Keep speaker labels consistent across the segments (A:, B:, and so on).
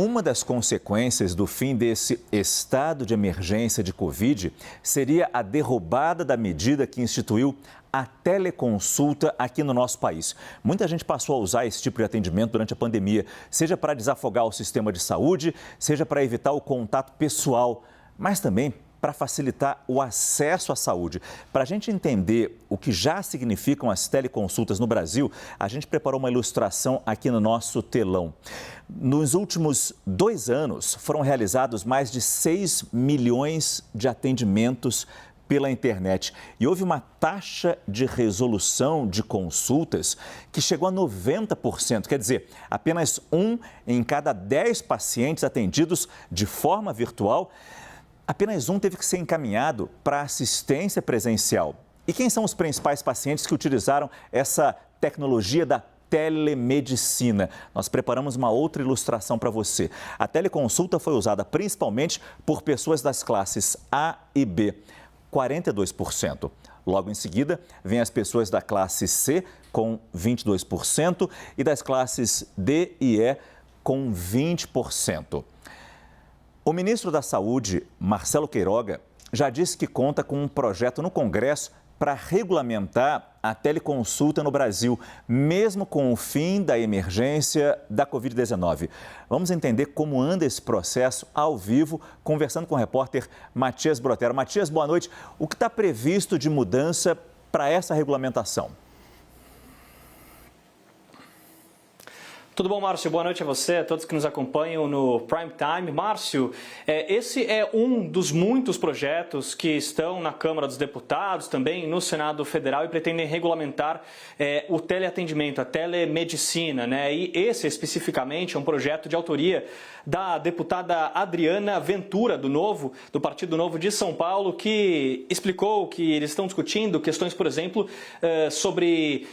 A: Uma das consequências do fim desse estado de emergência de Covid seria a derrubada da medida que instituiu a teleconsulta aqui no nosso país. Muita gente passou a usar esse tipo de atendimento durante a pandemia, seja para desafogar o sistema de saúde, seja para evitar o contato pessoal, mas também para facilitar o acesso à saúde. Para a gente entender o que já significam as teleconsultas no Brasil, a gente preparou uma ilustração aqui no nosso telão. Nos últimos 2 anos, foram realizados mais de 6 milhões de atendimentos pela internet. E houve uma taxa de resolução de consultas que chegou a 90%. Quer dizer, apenas 1 em cada 10 pacientes atendidos de forma virtual, apenas 1 teve que ser encaminhado para assistência presencial. E quem são os principais pacientes que utilizaram essa tecnologia da telemedicina? Nós preparamos uma outra ilustração para você. A teleconsulta foi usada principalmente por pessoas das classes A e B, 42%. Logo em seguida, vem as pessoas da classe C, com 22%, e das classes D e E, com 20%. O ministro da Saúde, Marcelo Queiroga, já disse que conta com um projeto no Congresso para regulamentar a teleconsulta no Brasil, mesmo com o fim da emergência da Covid-19. Vamos entender como anda esse processo ao vivo, conversando com o repórter Matias Brotero. Matias, boa noite. O que está previsto de mudança para essa regulamentação?
B: Tudo bom, Márcio? Boa noite a você, a todos que nos acompanham no Prime Time. Márcio, esse é um dos muitos projetos que estão na Câmara dos Deputados, também no Senado Federal, e pretendem regulamentar o teleatendimento, a telemedicina, né? E esse, especificamente, é um projeto de autoria da deputada Adriana Ventura, do Partido Novo de São Paulo, que explicou que eles estão discutindo questões, por exemplo, sobre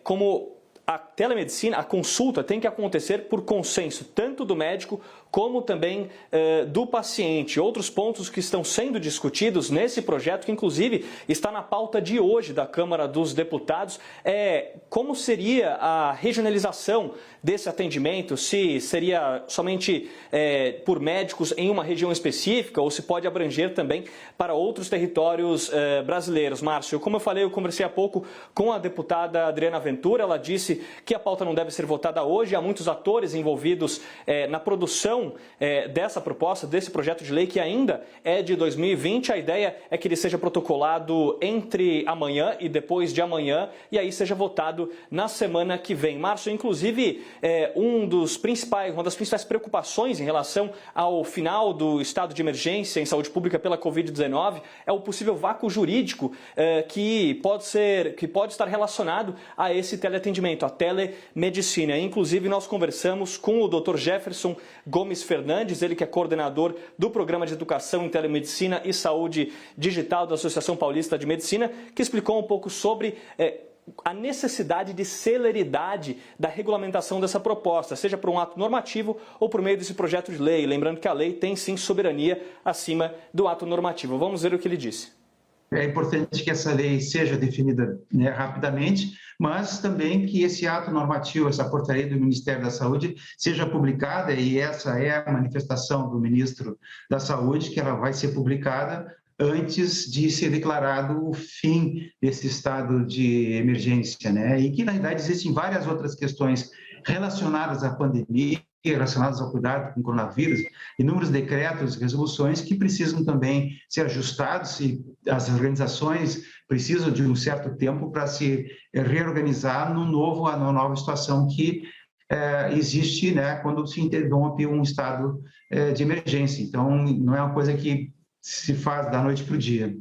B: como a telemedicina, a consulta tem que acontecer por consenso, tanto do médico como também do paciente. Outros pontos que estão sendo discutidos nesse projeto, que inclusive está na pauta de hoje da Câmara dos Deputados, é como seria a regionalização desse atendimento, se seria somente por médicos em uma região específica ou se pode abranger também para outros territórios brasileiros. Márcio, como eu falei, eu conversei há pouco com a deputada Adriana Ventura, ela disse que a pauta não deve ser votada hoje, há muitos atores envolvidos na produção dessa proposta, desse projeto de lei que ainda é de 2020. A ideia é que ele seja protocolado entre amanhã e depois de amanhã e aí seja votado na semana que vem. Márcio, inclusive, uma das principais preocupações em relação ao final do estado de emergência em saúde pública pela Covid-19 é o possível vácuo jurídico que pode estar relacionado a esse teleatendimento, a telemedicina. Inclusive, nós conversamos com o Dr. Jefferson Gomes Fernandes, ele que é coordenador do Programa de Educação em Telemedicina e Saúde Digital da Associação Paulista de Medicina, que explicou um pouco sobre a necessidade de celeridade da regulamentação dessa proposta, seja por um ato normativo ou por meio desse projeto de lei. Lembrando que a lei tem sim soberania acima do ato normativo. Vamos ver o que ele disse.
C: É importante que essa lei seja definida, né, rapidamente, mas também que esse ato normativo, essa portaria do Ministério da Saúde, seja publicada, e essa é a manifestação do ministro da Saúde, que ela vai ser publicada antes de ser declarado o fim desse estado de emergência, né? E que, na verdade, existem várias outras questões relacionadas à pandemia, relacionadas ao cuidado com o coronavírus, inúmeros decretos, resoluções que precisam também ser ajustados, e as organizações precisam de um certo tempo para se reorganizar numa nova situação que existe, né, quando se interrompe um estado de emergência. Então, não é uma coisa que se faz da noite para o dia.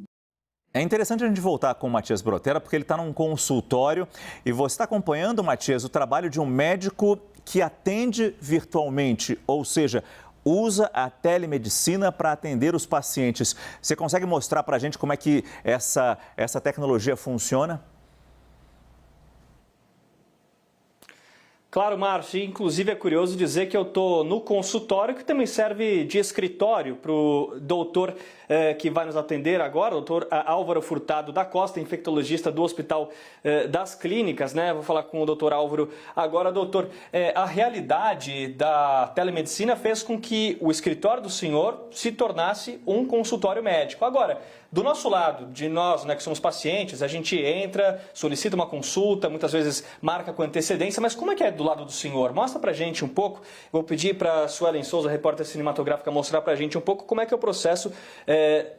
A: É interessante a gente voltar com o Matias Brotero, porque ele está num consultório e você está acompanhando, Matias, o trabalho de um médico que atende virtualmente, ou seja, usa a telemedicina para atender os pacientes. Você consegue mostrar para a gente como é que essa tecnologia funciona?
B: Claro, Márcio, inclusive é curioso dizer que eu estou no consultório, que também serve de escritório para o doutor que vai nos atender agora, o doutor Álvaro Furtado da Costa, infectologista do Hospital das Clínicas, né? Vou falar com o doutor Álvaro agora. Doutor, a realidade da telemedicina fez com que o escritório do senhor se tornasse um consultório médico. Agora, do nosso lado, de nós, né, que somos pacientes, a gente entra, solicita uma consulta, muitas vezes marca com antecedência, mas como é que é do lado do senhor? Mostra pra gente um pouco. Vou pedir para a Suelen Souza, repórter cinematográfica, mostrar pra gente um pouco como é que é o processo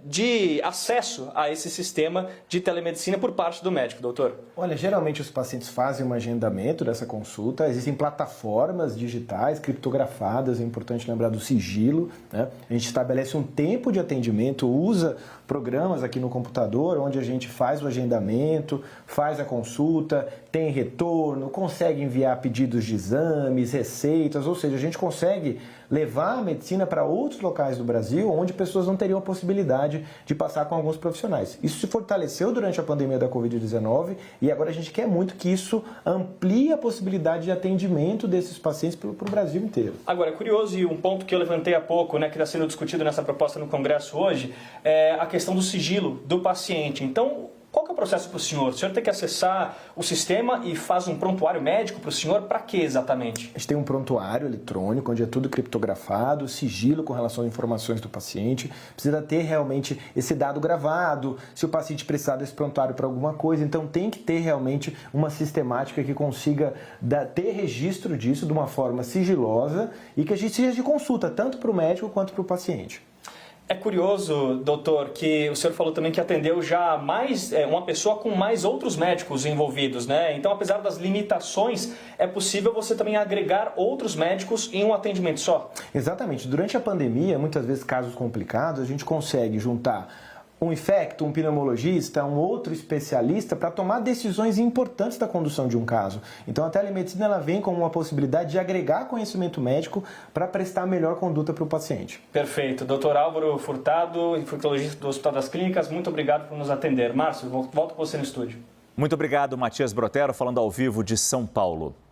B: de acesso a esse sistema de telemedicina por parte do médico, doutor.
D: Olha, geralmente os pacientes fazem um agendamento dessa consulta, existem plataformas digitais criptografadas, é importante lembrar do sigilo, né? A gente estabelece um tempo de atendimento, usa programas aqui no computador, onde a gente faz o agendamento, faz a consulta, tem retorno, consegue enviar pedidos de exames, receitas, ou seja, a gente consegue levar a medicina para outros locais do Brasil, onde pessoas não teriam a possibilidade de passar com alguns profissionais. Isso se fortaleceu durante a pandemia da Covid-19 e agora a gente quer muito que isso amplie a possibilidade de atendimento desses pacientes para o Brasil inteiro.
B: Agora, é curioso, e um ponto que eu levantei há pouco, né, que está sendo discutido nessa proposta no Congresso hoje, é a questão do sigilo do paciente. Então, qual que é o processo para o senhor? O senhor tem que acessar o sistema e faz um prontuário médico para o senhor? Para que exatamente?
D: A gente tem um prontuário eletrônico, onde é tudo criptografado, sigilo com relação às informações do paciente. Precisa ter realmente esse dado gravado, se o paciente precisar desse prontuário para alguma coisa. Então tem que ter realmente uma sistemática que consiga ter registro disso de uma forma sigilosa e que a gente seja de consulta, tanto para o médico quanto para o paciente.
B: É curioso, doutor, que o senhor falou também que atendeu já uma pessoa com mais outros médicos envolvidos, né? Então, apesar das limitações, é possível você também agregar outros médicos em um atendimento só?
D: Exatamente. Durante a pandemia, muitas vezes casos complicados, a gente consegue juntar um infecto, um pneumologista, um outro especialista para tomar decisões importantes da condução de um caso. Então a telemedicina ela vem como uma possibilidade de agregar conhecimento médico para prestar a melhor conduta para o paciente.
B: Perfeito. Doutor Álvaro Furtado, infectologista do Hospital das Clínicas, muito obrigado por nos atender. Márcio, volto com você no estúdio.
A: Muito obrigado, Matias Brotero, falando ao vivo de São Paulo.